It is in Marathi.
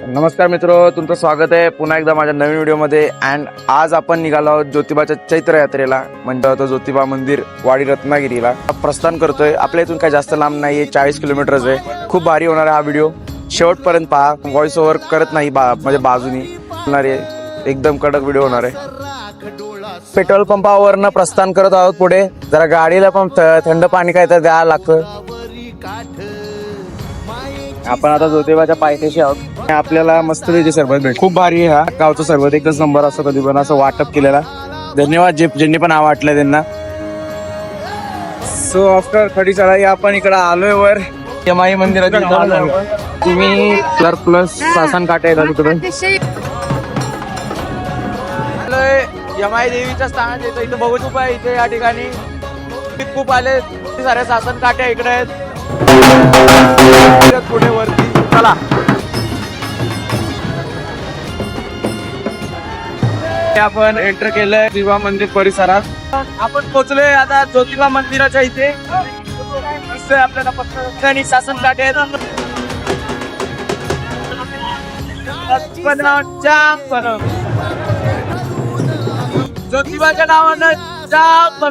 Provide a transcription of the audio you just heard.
नमस्कार मित्र, तुमचं स्वागत आहे पुन्हा एकदा माझ्या नवीन व्हिडिओमध्ये. अँड आज आपण निघालो आहोत ज्योतिबाच्या चैत्र यात्रेला, म्हणजे तो ज्योतिबा मंदिर वाडी रत्नागिरीला प्रस्थान करतोय. आपल्या इथून काही जास्त लांब नाहीये, 40 किलोमीटरच आहे. खूप भारी होणार आहे हा व्हिडिओ, शेवटपर्यंत पहा. व्हॉइस ओव्हर करत नाही, म्हणजे बाजूनी होणार आहे, एकदम कडक व्हिडिओ होणार आहे. पेट्रोल पंपावरनं प्रस्थान करत आहोत. पुढे जरा गाडीला पण थंड पाणी काय तर द्यायला लागतं. आपण आता ज्योतिबाच्या पायथ्याशी आहोत. आपल्याला मस्त वेगळी सरबत भेट, खूप भारी आहे. हा गावचं सरबत एकच नंबर असं कधी पण असं वाटप केलेला. धन्यवाद ज्यांनी पण आवडलं त्यांना. सो आफ्टर खडी चढाई आपण इकडे आलोय वर यमाई मंदिरात. तुम्ही प्लस सासन काटे तिकडे यमाई देवीच्या स्थानात येतो. इथं बघू चुका आहे. इथे या ठिकाणी खूप आले सारे सासन काट्या इकडे आहेत. पुढे वरती चला. आपण एंटर केलंय ज्योतिबा मंदिर परिसरात. आपण पोहोचलोय आता ज्योतिबा मंदिराच्या इथे. आपल्याला फक्त आणि सासन काटे आहेत. ज्योतिबाच्या नावानं जाम